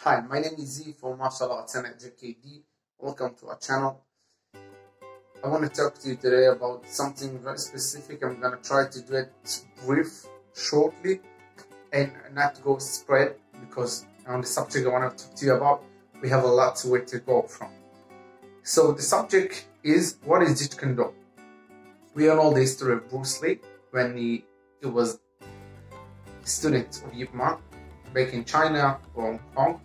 Hi, my name is Jeet from Martial Arts and KD. Welcome to our channel. I want to talk to you today about something very specific. I'm going to try to do it brief, shortly, and not go spread, because on the subject I want to talk to you about, we have a lot to where to go from. So the subject is, what is Jeet Kune? We all know the history of Bruce Lee when he was a student of Yip Man back in China or Hong Kong,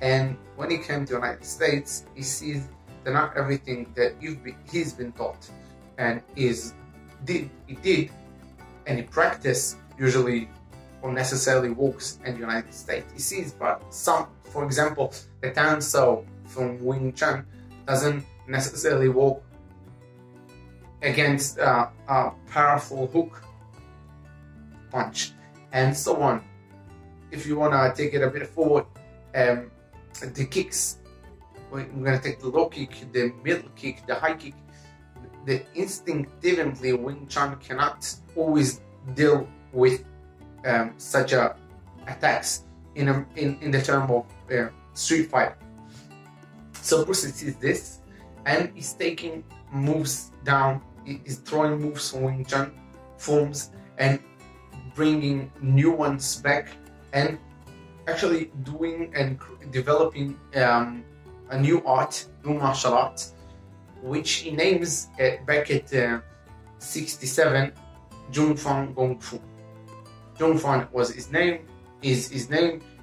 and when he came to the United States, he sees that not everything that he's been taught and he did and he practiced usually or necessarily works in the United States. He sees, but some, for example, the Tan So from Wing Chun doesn't necessarily work against a powerful hook punch, and so on. If you want to take it a bit forward, the kicks, we're going to take the low kick, the middle kick, the high kick. The instinctively Wing Chun cannot always deal with such attacks in the term of street fight. So Bruce Lee sees this and he's taking moves down, he's throwing moves from Wing Chun forms and bringing new ones back, and actually doing and developing a new art, new martial art, which he names back at 67 Jung Fan Gong Fu. Jung Fan was his name,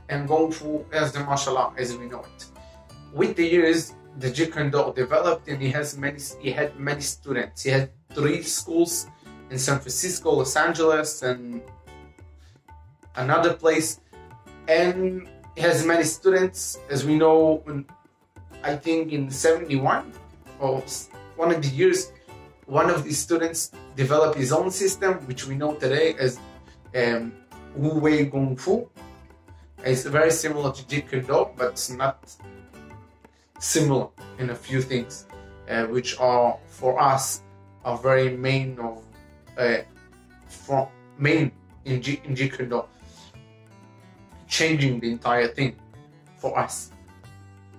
and Gong Fu as the martial art as we know it. With the years, the Jeet Kune developed, and he had many students. He had 3 schools in San Francisco, Los Angeles, and another place, and he has many students, as we know. I think in 71 or one of the years, one of these students developed his own system, which we know today as Wu Wei Gong Fu. It's very similar to Jeet Kune, but it's not similar in a few things, which are for us are very main in Jeet Kune, changing the entire thing for us.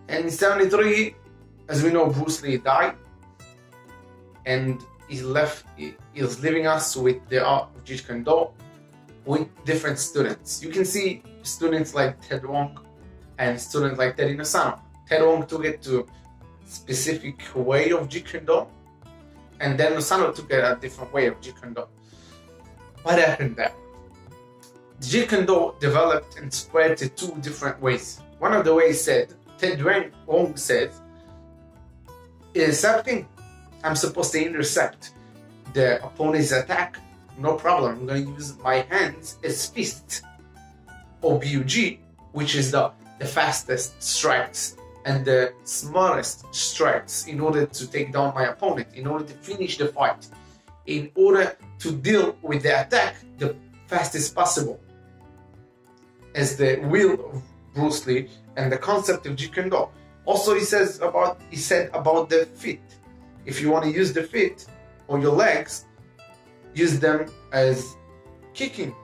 And in 73, as we know, Bruce Lee died, and he was leaving us with the art of Jeet Kune with different students. You can see students like Ted Wong and students like Teddy Nosano. Ted Wong took it to a specific way of Jeet Kune, and then Nosano took it a different way of Jeet Kune. What happened there? Jeet Kune developed and spread to 2 different ways. One of the ways said, Ted Wong said, intercepting. I'm supposed to intercept the opponent's attack, no problem. I'm going to use my hands as fists, or BUG, which is the fastest strikes and the smartest strikes in order to take down my opponent, in order to finish the fight, in order to deal with the attack the fastest possible, as the will of Bruce Lee and the concept of Jeet Kune. Also, he said about the feet. If you want to use the feet or your legs, use them as kicking,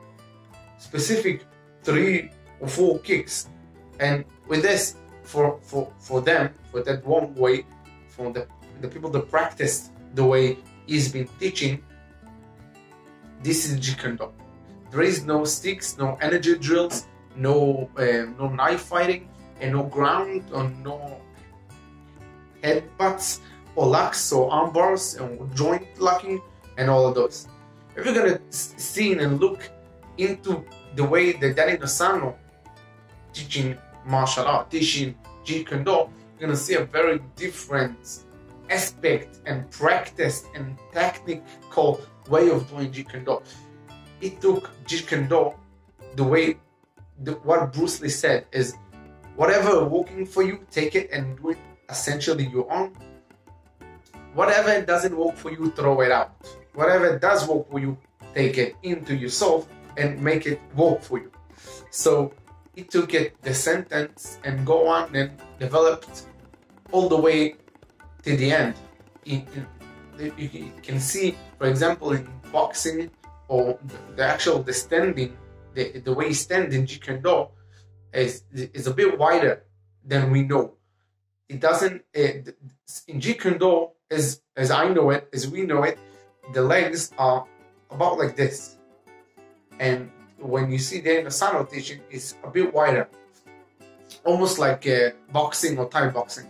specific 3 or 4 kicks. And with this, for that one way, for the people that practiced the way he's been teaching, this is Jeet Kune. There is no sticks, no energy drills, no knife fighting, and no ground, or no headbutts, or locks, or arm bars, and joint locking, and all of those. If you're gonna see and look into the way that Danny Nosano teaching martial art, teaching Jeet Kune, you're gonna see a very different aspect and practice and technical way of doing Jeet Kune. It took Jeet Kune the way. What Bruce Lee said is, whatever working for you, take it and do it essentially your own. Whatever doesn't work for you, throw it out. Whatever does work for you, take it into yourself and make it work for you. So he took it, the sentence, and go on and developed all the way to the end. You can see, for example, in boxing, or the standing, the way he stands in Jeet Kune is a bit wider then we know. It doesn't, in Jeet Kune Do, as I know it, as we know it, the legs are about like this. And when you see the Sando teaching, it's a bit wider. Almost like boxing or Thai boxing.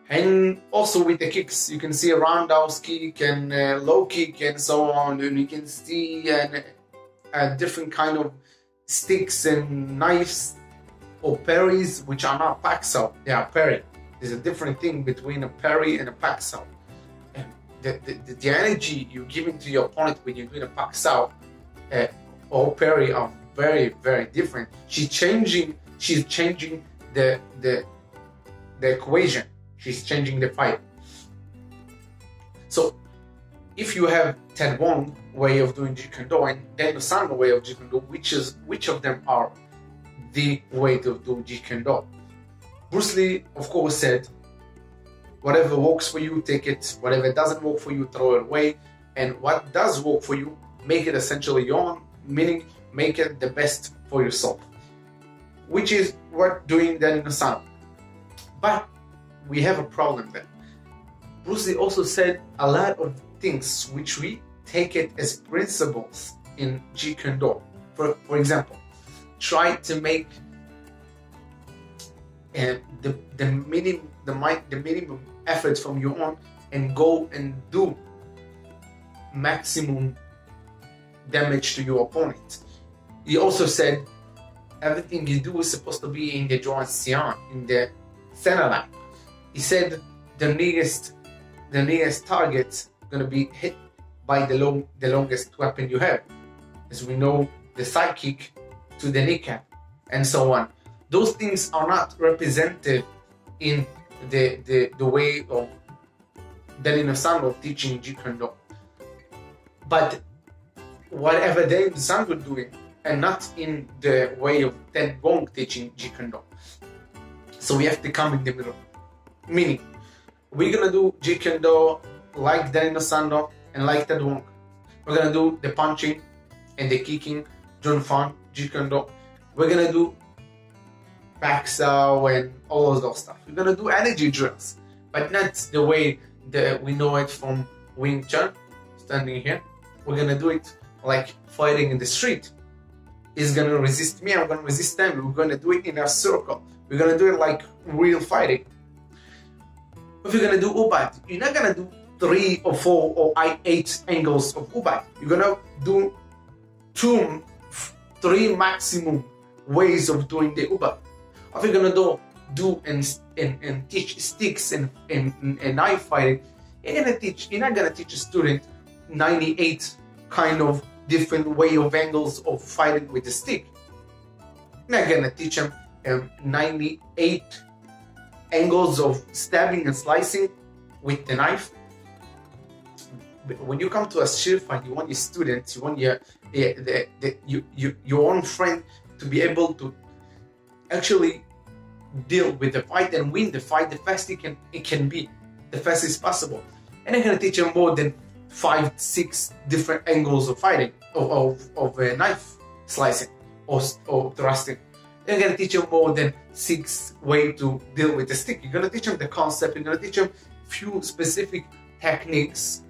And also with the kicks, you can see a roundhouse kick and low kick and so on. And you can see a different kind of sticks and knives or parries, which are not pak sao, they are parry. There's a different thing between a parry and a pak sao. And the energy you're giving to your opponent when you're doing a pak sao or parry are very, very different. She's changing the equation. She's changing the fight. So if you have Ted Wong way of doing Jeet Kune Do and Daniel Sando way of Jeet Kune Do, which of them are the way to do Jeet Kune Do? Bruce Lee, of course, said, whatever works for you, take it. Whatever doesn't work for you, throw it away. And what does work for you, make it essentially your own, meaning make it the best for yourself. Which is what doing Daniel Sando. But we have a problem there. Bruce Lee also said a lot of things which we take it as principles in Jeet Kune Do. For example, try to make the minimum effort from your own and go and do maximum damage to your opponent. He also said everything you do is supposed to be in the Zhuan Xian, in the center line. He said the nearest target gonna be hit by the longest weapon you have. As we know, the side kick to the kneecap and so on. Those things are not represented in the way of Daniel Sando teaching Jeet Kune Do. But whatever Daniel Sando doing, and not in the way of Ted Wong teaching Jeet Kune Do. So we have to come in the middle. Meaning, we're gonna do Jeet Kune Do like Daniel Sando and like Ted Wong. We're gonna do the punching and the kicking, Jun Fan, Jeet Kune Do. We're gonna do pak sao and all of those stuff. We're gonna do energy drills, but not the way that we know it from Wing Chun, standing here. We're gonna do it like fighting in the street. He's gonna resist me, I'm gonna resist them. We're gonna do it in a circle. We're gonna do it like real fighting. If you're gonna do ubat, you're not gonna do 3 or 4 or 8 angles of ubat. You're gonna do 2, 3 maximum ways of doing the ubat. If you're gonna do and teach sticks and knife fighting, you're not gonna teach a student 98 kind of different way of angles of fighting with the stick. You're not gonna teach them 98 angles of stabbing and slicing with the knife. When you come to a sheer fight, you want your students, you want your own friend to be able to actually deal with the fight and win the fight the fastest it can be, the fastest possible. And I'm gonna teach them more than 5, 6 different angles of fighting, of knife slicing or thrusting. You're gonna teach them more than 6 ways to deal with the stick. You're gonna teach them the concept. You're gonna teach them few specific techniques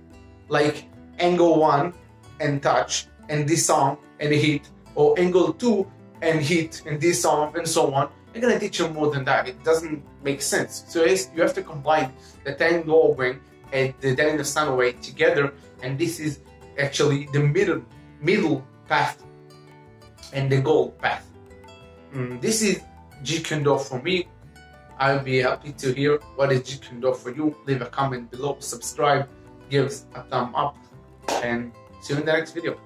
like angle 1 and touch and disarm and hit, or angle 2 and hit and disarm and so on. You're gonna teach them more than that. It doesn't make sense. So you have to combine the Tang Luo Wing and the Daniel Sando way together, and this is actually the middle path and the goal path. This is Jeet Kune Do for me. I'll be happy to hear what is Jeet Kune Do for you. Leave a comment below, subscribe, give a thumb up, and see you in the next video.